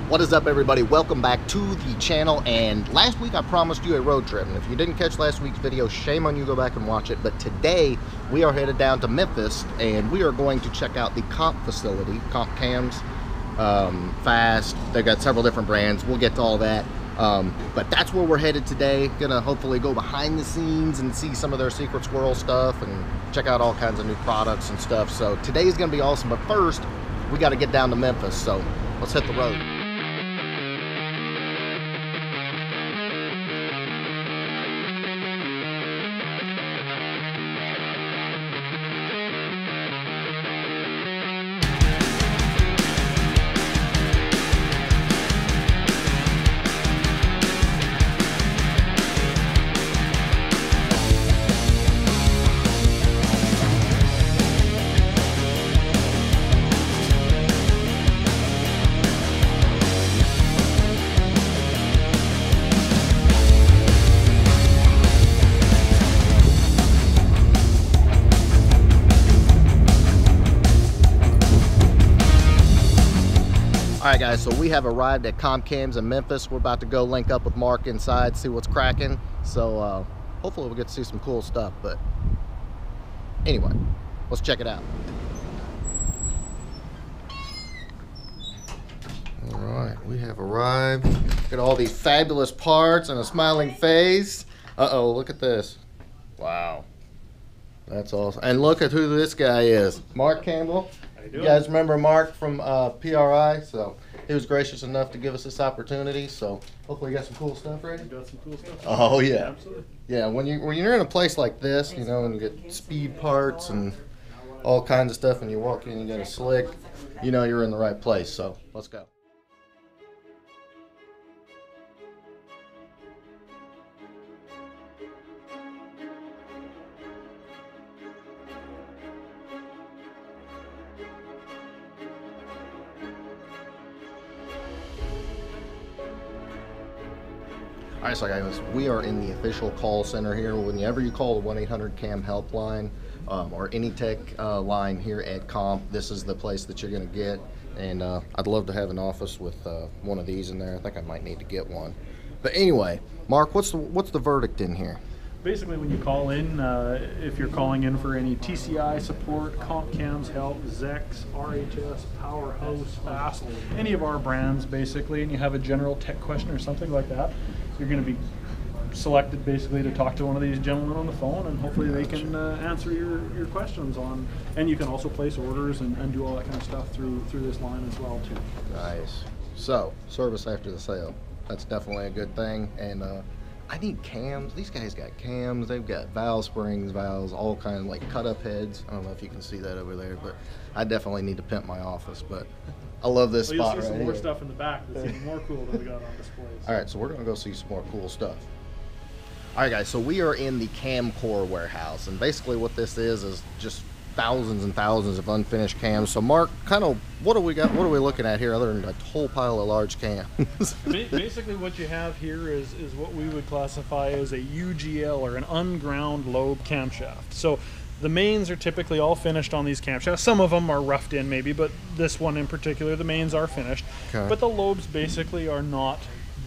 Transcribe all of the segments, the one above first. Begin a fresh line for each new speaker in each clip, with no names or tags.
What is up, everybody? Welcome back to the channel. And last week I promised you a road trip, and if you didn't catch last week's video, shame on you, go back and watch it. But today we are headed down to Memphis and we are going to check out the comp facility, comp-cams, fast. They've got several different brands. We'll get to all that, but that's where we're headed today. Gonna hopefully go behind the scenes and see some of their secret squirrel stuff and check out all kinds of new products and stuff. So today's gonna be awesome, but first we got to get down to Memphis, so let's hit the road. Alright guys, so we have arrived at comp-cams in Memphis. We're about to go link up with Mark inside, see what's cracking. So hopefully we'll get to see some cool stuff, but anyway, let's check it out. Alright, we have arrived. Look at all these fabulous parts and a smiling face. Uh-oh, look at this. Wow. That's awesome. And look at who this guy is. Mark Campbell. You guys remember Mark from PRI? So he was gracious enough to give us this opportunity. So hopefully you got some cool stuff ready.
Got some cool stuff.
Oh yeah,
Absolutely.
Yeah. When you're in a place like this, you know, and you get speed parts and all kinds of stuff, and you walk in, you got a slick, you know, you're in the right place. So let's go. Alright, so guys, we are in the official call center here. Whenever you call the 1-800-CAM helpline or any tech line here at Comp, this is the place that you're going to get. And I'd love to have an office with one of these in there. I think I might need to get one. But anyway, Mark, what's the verdict in here?
Basically, when you call in, if you're calling in for any TCI support, comp-cams help, zex, RHS, powerhouse, fast, any of our brands basically, and you have a general tech question or something like that, you're going to be selected basically to talk to one of these gentlemen on the phone, and hopefully they can answer your questions on, and you can also place orders and do all that kind of stuff through this line as well too.
Nice. So service after the sale, that's definitely a good thing. And I need cams. These guys got cams. They've got valve springs, valves, all kinds of like cut up heads. I don't know if you can see that over there, but I definitely need to pimp my office. But I love this spot right here.
You'll see some more stuff in the back that's even more cool that we got on display. So.
All right, so we're gonna go see some more cool stuff. All right, guys, so we are in the Camcore warehouse, and basically what this is just thousands and thousands of unfinished cams. So Mark, kind of, what do we got? What are we looking at here other than a whole pile of large cams?
Basically what you have here is what we would classify as a UGL, or an unground lobe camshaft. So the mains are typically all finished on these camshafts. Some of them are roughed in maybe, but this one in particular, the mains are finished. Okay. But the lobes basically are not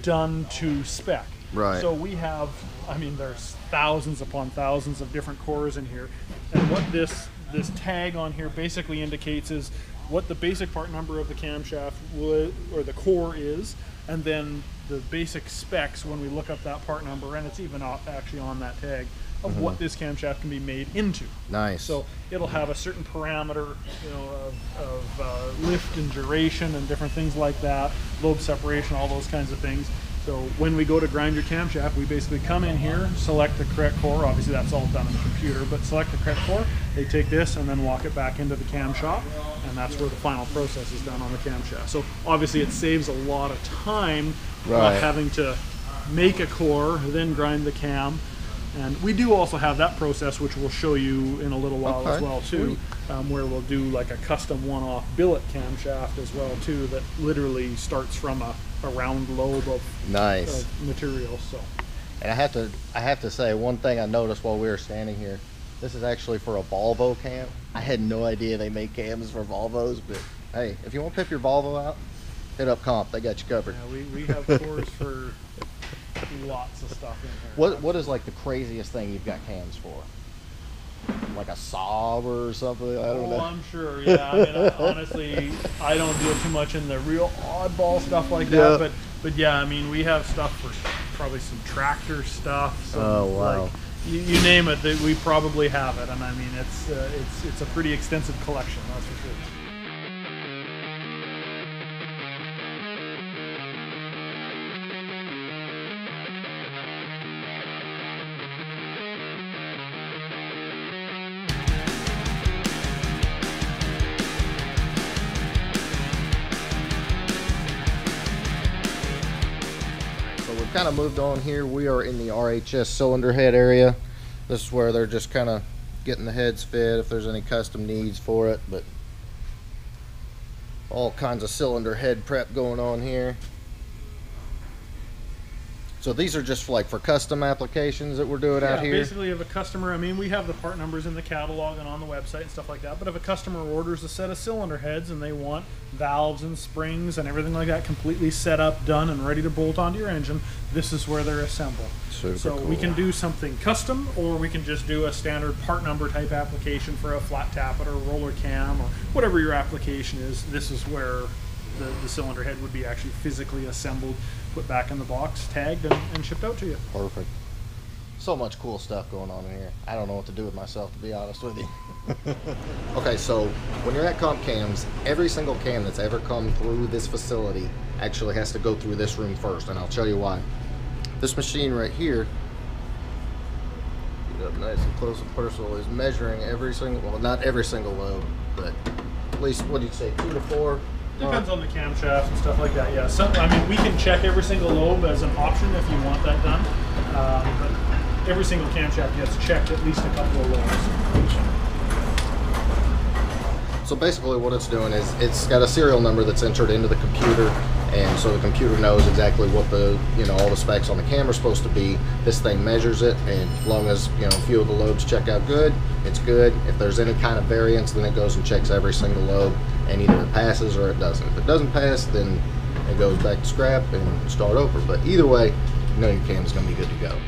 done to spec.
Right.
So we have, I mean, there's thousands upon thousands of different cores in here. And what this tag on here basically indicates is what the basic part number of the camshaft would, or the core is, and then the basic specs when we look up that part number, and it's even actually on that tag, of what this camshaft can be made into. Nice. So it'll have a certain parameter, you know, of lift and duration and different things like that, lobe separation, all those kinds of things. So when we go to grind your camshaft, we basically come in here, select the correct core. Obviously that's all done in the computer, but select the correct core. They take this and then walk it back into the cam shop, and that's where the final process is done on the camshaft. So obviously it saves a lot of time having to make a core, then grind the cam. And we do also have that process, which we'll show you in a little while as well too, where we'll do like a custom one-off billet camshaft as well too, that literally starts from a round lobe of material. So,
and I have to say one thing I noticed while we were standing here. This is actually for a Volvo cam. I had no idea they make cams for Volvos, but hey, if you want to pip your Volvo out, hit up Comp. They got you covered.
Yeah, we have cores for lots of stuff in here.
What is like the craziest thing you've got cams for? Like a saw or something? I don't know.
I'm sure. Yeah. I mean, honestly, I don't deal too much in the real oddball stuff like that. But yeah, I mean, we have stuff for probably some tractor stuff. Some, like, you name it, we probably have it. And I mean, it's a pretty extensive collection. That's for sure.
Kind of moved on here. We are in the RHS cylinder head area. This is where they're just kind of getting the heads fit if there's any custom needs for it, but all kinds of cylinder head prep going on here. So these are just for custom applications that we're doing out here?
Basically, if a customer, I mean, we have the part numbers in the catalog and on the website and stuff like that, but if a customer orders a set of cylinder heads and they want valves and springs and everything like that completely set up, done, and ready to bolt onto your engine, this is where they're assembled.
Super
so
cool.
We can do something custom, or we can just do a standard part number type application for a flat tappet or a roller cam or whatever your application is. This is where the cylinder head would be actually physically assembled, put back in the box, tagged, and shipped out to you.
Perfect. So much cool stuff going on in here. I don't know what to do with myself, to be honest with you. Okay, so when you're at Comp Cams, every single cam that's ever come through this facility actually has to go through this room first, and I'll tell you why. This machine right here, get up nice and close and personal, is measuring every single, well, not every single lobe, but at least, what do you say, 2 to 4?
Depends on the camshaft and stuff like that, yeah. So, I mean, we can check every single lobe as an option if you want that done. But every single camshaft gets checked at least a couple of lobes.
So basically what it's doing is it's got a serial number that's entered into the computer, and so the computer knows exactly what the, all the specs on the camera are supposed to be. This thing measures it, and as long as, a few of the lobes check out good, it's good. If there's any kind of variance, then it goes and checks every single lobe, and either it passes or it doesn't. If it doesn't pass, then it goes back to scrap and start over. But either way, your cam is going to be good to go.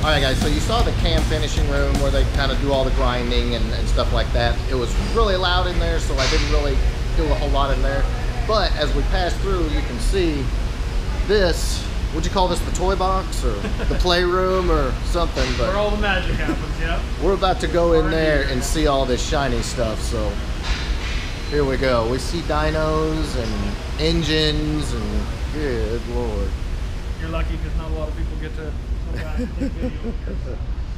Alright guys, so you saw the cam finishing room where they kind of do all the grinding and stuff like that. It was really loud in there, so I didn't really do a whole lot in there. But as we pass through, you can see this, would you call this the toy box or the playroom or something? But
where all the magic happens, yeah.
We're about to go in there and see all this shiny stuff, so here we go. We see dynos and engines and good lord.
You're lucky because not a lot of people get to come back and take video.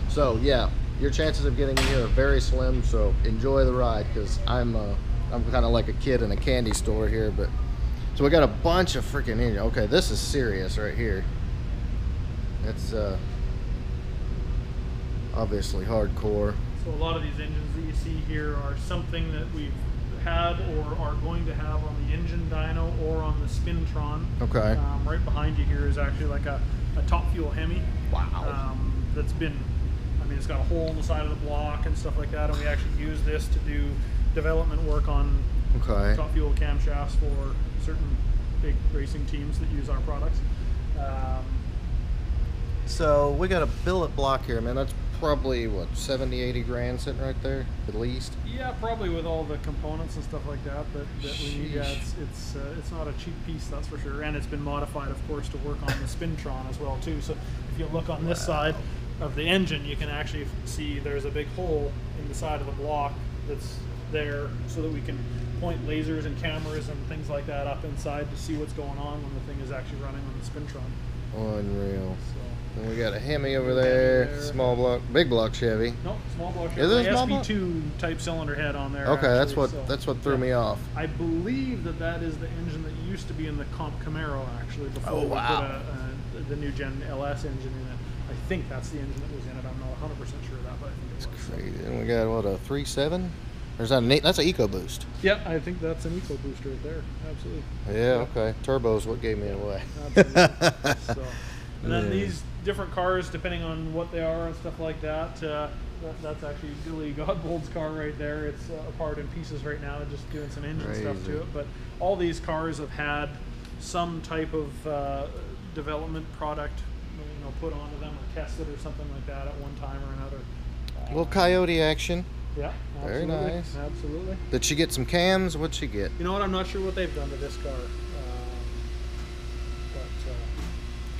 So yeah, your chances of getting in here are very slim, so enjoy the ride, because I'm kind of like a kid in a candy store here. But so we got a bunch of freaking engines. Okay, this is serious right here. It's obviously hardcore.
So a lot of these engines that you see here are something that we've had or are going to have on the engine dyno or on the spin Tron.
Okay.
Right behind you here is actually like a top fuel Hemi.
Wow.
That's been, I mean, it's got a hole in the side of the block and stuff like that, and we actually use this to do development work on top fuel camshafts for certain big racing teams that use our products.
So we got a billet block here, man. That's probably what, 70-80 grand sitting right there at least.
Yeah, probably with all the components and stuff like that that we need. Yeah, it's not a cheap piece, that's for sure, and it's been modified, of course, to work on the spin Tron as well too. So if you look on this side of the engine, you can actually see there's a big hole in the side of the block that's there, so that we can point lasers and cameras and things like that up inside to see what's going on when the thing is actually running on the spin Tron.
Unreal.
So
And we got a Hemi over there, small block, big block Chevy.
Nope, small block.
Is it a small block?
SV2 type cylinder head on there.
Okay,
actually,
that's what threw me off.
I believe that is the engine that used to be in the Comp Camaro actually before we put the new gen LS engine in it. I think that's the engine that was in it. I'm not 100% sure of that, but I think it was.
Crazy. And we got what, a 3.7? Or is that that's an EcoBoost?
Yeah, I think that's an EcoBoost right there. Absolutely.
Yeah, okay. Turbo's what gave me away.
Absolutely. So, and then these different cars, depending on what they are and stuff like that, that's actually Billy Godbold's car right there. It's apart in pieces right now, just doing some engine stuff to it. But all these cars have had some type of development product, put onto them or tested or something like that at one time or another.
A little coyote action.
Yeah, absolutely.
Very nice.
Absolutely.
Did she get some cams? What'd she get?
You know what? I'm not sure what they've done to this car.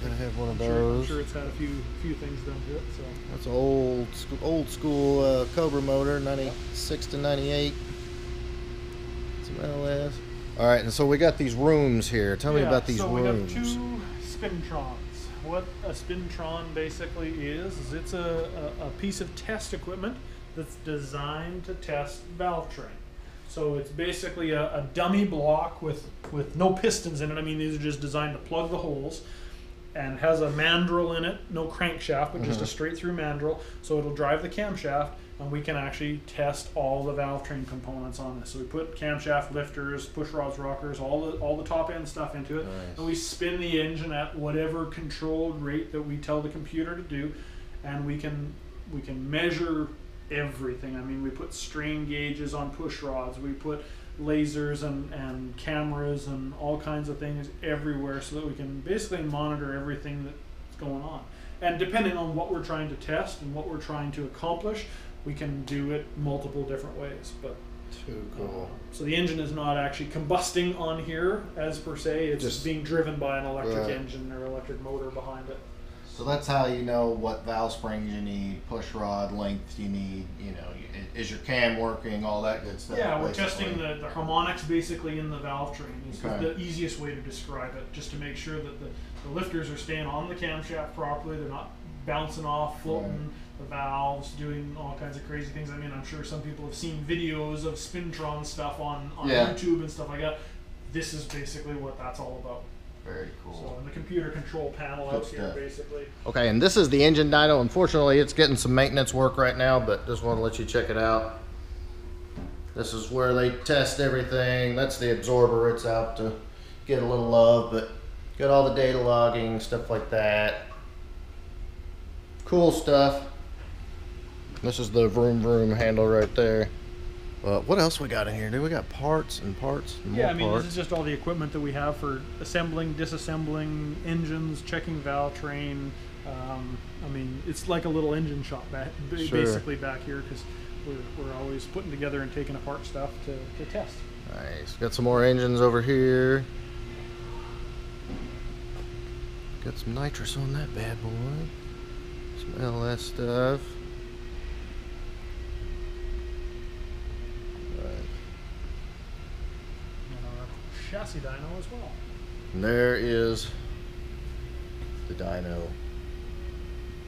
Gotta have one of those.
I'm sure it's had a few things done to it. So
that's an old school Cobra motor, 96 to 98. Some LS. All right, and so we got these rooms here. Tell me about these rooms.
We have two Spintrons. What a Spintron basically is it's a piece of test equipment that's designed to test valve train. So it's basically a dummy block with no pistons in it. I mean, these are just designed to plug the holes, and has a mandrel in it, no crankshaft, but just a straight through mandrel. So it'll drive the camshaft, and we can actually test all the valve train components on this. So we put camshaft lifters, push rods, rockers, all the top end stuff into it, and we spin the engine at whatever controlled rate that we tell the computer to do, and we can measure everything. I mean, we put strain gauges on push rods, we put lasers and cameras and all kinds of things everywhere, so that we can basically monitor everything that's going on. And depending on what we're trying to test and what we're trying to accomplish, we can do it multiple different ways. But
too cool.
So the engine is not actually combusting on here as per se, it's just being driven by an electric engine or electric motor behind it.
So that's how you know what valve springs you need, push rod length you need, is your cam working, all that good stuff.
Yeah, we're testing the harmonics basically in the valve train. It's the easiest way to describe it, just to make sure that the lifters are staying on the camshaft properly, they're not bouncing off, floating the valves, doing all kinds of crazy things. I mean, I'm sure some people have seen videos of Spintron stuff on YouTube and stuff like that. This is basically what that's all about.
Very cool.
So, and the computer control panel out here, basically. Okay,
and this is the engine dyno. Unfortunately, it's getting some maintenance work right now, but just want to let you check it out. This is where they test everything. That's the absorber. It's out to get a little love, but got all the data logging, stuff like that. Cool stuff. This is the vroom vroom handle right there. What else we got in here? We got parts and parts and more
this is just all the equipment that we have for assembling, disassembling engines, checking valve train. I mean, it's like a little engine shop basically back here, because we're always putting together and taking apart stuff to test.
Nice. Got some more engines over here. Got some nitrous on that bad boy. Some LS stuff.
Chassis dyno as well.
And there is the dyno.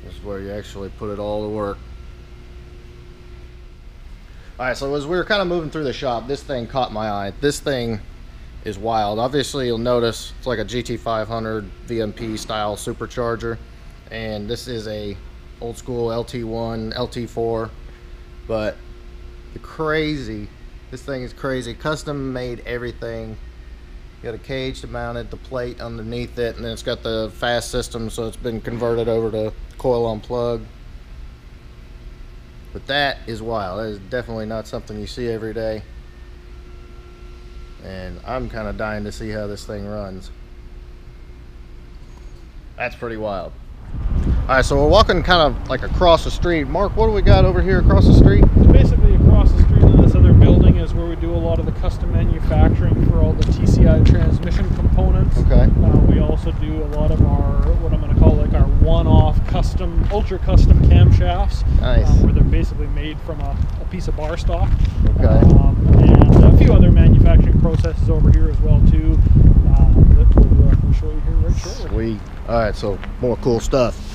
This is where you actually put it all to work. Alright, so as we were kind of moving through the shop, this thing caught my eye. This thing is wild. Obviously, you'll notice it's like a GT500 VMP style supercharger, and this is a old school LT1, LT4, but this thing is crazy. Custom made everything. Got a cage to mount it, the plate underneath it, and then it's got the fast system, so it's been converted over to coil on plug. But that is wild. That is definitely not something you see every day, and I'm kind of dying to see how this thing runs. That's pretty wild. Alright, so we're walking kind of like across the street. Mark, what do we got over here across the street?
So basically across the street in this other building is where we do a lot of the custom manufacturing for all the TCI transmission components.
Okay.
We also do a lot of our, what I'm going to call like our one-off custom, ultra custom camshafts.
Nice.
Where they're basically made from a piece of bar stock.
Okay.
And a few other manufacturing processes over here as well too. That we'll show you here right shortly.
Sweet. Alright, so more cool stuff.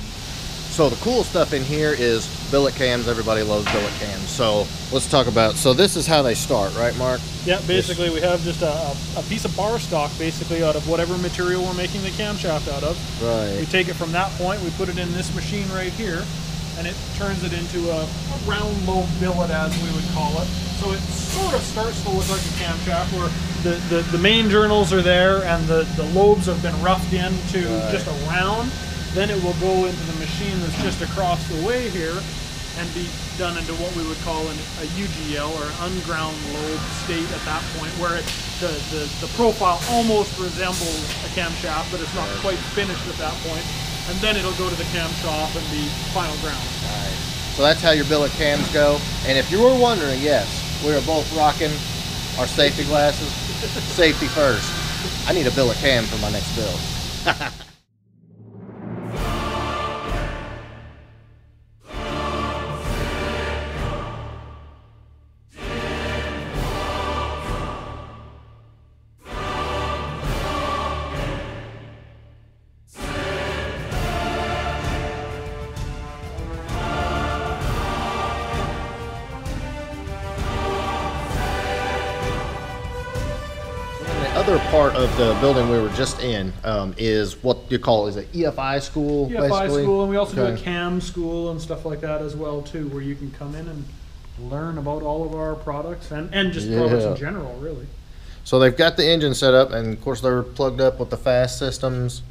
So the cool stuff in here is billet cams. Everybody loves billet cams. So let's talk about, so this is how they start, right, Mark?
Yeah, basically we have just a piece of bar stock basically out of whatever material we're making the camshaft out of.
Right.
We take it from that point, we put it in this machine right here, and it turns it into a round lobe billet, as we would call it. So it sort of starts to look like a camshaft where the main journals are there and the lobes have been roughed into just a round. Then it will go into the machine that's just across the way here and be done into what we would call a UGL, or unground lobe state at that point, where the profile almost resembles a camshaft, but it's not quite finished at that point. And then it'll go to the cam shop and be final ground.
Nice. So that's how your billet cams go. And if you were wondering, yes, we are both rocking our safety glasses. Safety first. I need a billet cam for my next build. Other part of the building we were just in is what you call, is it EFI School?
EFI
basically?
School, and we also do a cam school and stuff like that as well too, where you can come in and learn about all of our products and just products in general, really.
So they've got the engine set up, and of course they're plugged up with the fast systems,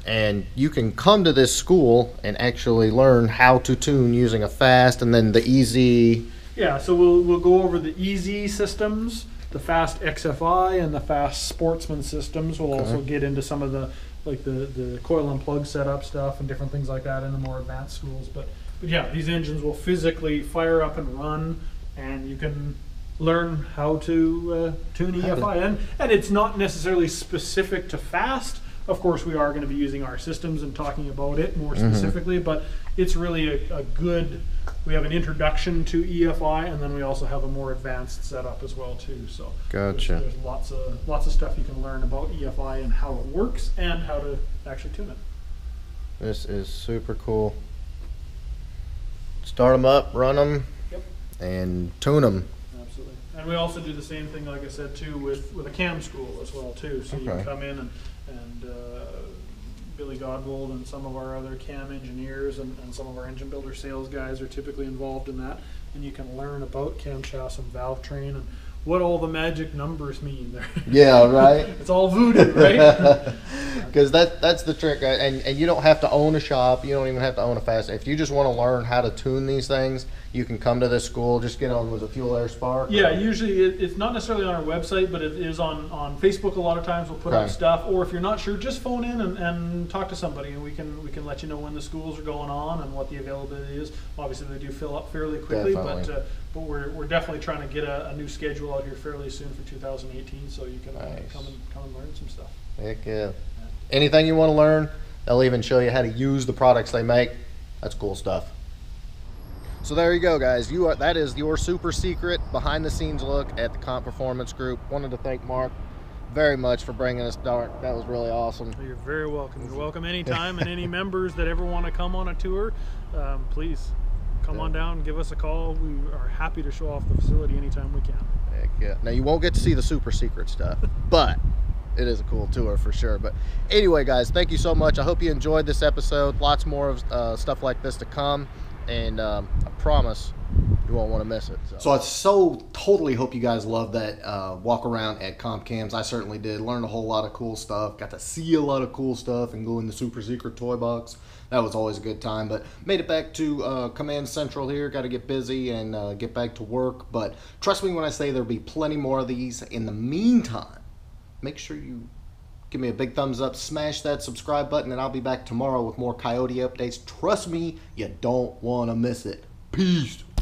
and you can come to this school and actually learn how to tune using a fast and then the easy.
Yeah, so we'll go over the easy systems, the fast XFI and the fast sportsman systems. We'll also get into some of the the coil and plug setup stuff and different things like that in the more advanced schools. But yeah, these engines will physically fire up and run, and you can learn how to tune EFI. And it's not necessarily specific to fast. Of course, we are going to be using our systems and talking about it more specifically, but it's really a good, we have an introduction to EFI, and then we also have a more advanced setup as well too. So
gotcha.
There's lots of stuff you can learn about EFI and how it works and how to actually tune it.
This is super cool. Start them up, run them, and tune them.
Absolutely. And we also do the same thing, like I said, too, with a cam school as well too. So you can come in and Billy Godbold and some of our other cam engineers and some of our engine builder sales guys are typically involved in that, and you can learn about camshafts and valve train and what all the magic numbers mean.
Yeah, right.
It's all voodoo, right?
Because that's the trick, and you don't have to own a shop. You don't even have to own a fast. If you just want to learn how to tune these things, you can come to this school. Just get on with a fuel air spark.
Yeah, usually it's not necessarily on our website, but it is on Facebook. A lot of times we'll put up stuff, or if you're not sure, just phone in and talk to somebody, and we can let you know when the schools are going on and what the availability is. Obviously, they do fill up fairly quickly, but we're definitely trying to get a new schedule out here fairly soon for 2018, so you can come and learn some stuff.
Heck yeah. Anything you want to learn, they'll even show you how to use the products they make. That's cool stuff. So there you go, guys. That is your super secret behind the scenes look at the Comp-Performance Group. Wanted to thank Mark very much for bringing us dark. That was really awesome.
You're very welcome. You're welcome anytime, and any members that ever want to come on a tour, please come on down and give us a call. We are happy to show off the facility anytime we can.
Heck yeah. Now, you won't get to see the super secret stuff, but it is a cool tour for sure. But anyway, guys, thank you so much. I hope you enjoyed this episode. Lots more of stuff like this to come, and I promise you won't want to miss it. So I totally hope you guys love that walk around at Comp-Cams. I certainly did. Learned a whole lot of cool stuff. Got to see a lot of cool stuff and go in the super secret toy box. That was always a good time. But made it back to Command Central here. Got to get busy and get back to work. But trust me when I say there'll be plenty more of these. In the meantime, make sure you give me a big thumbs up, smash that subscribe button, and I'll be back tomorrow with more Coyote updates. Trust me, you don't want to miss it. Peace.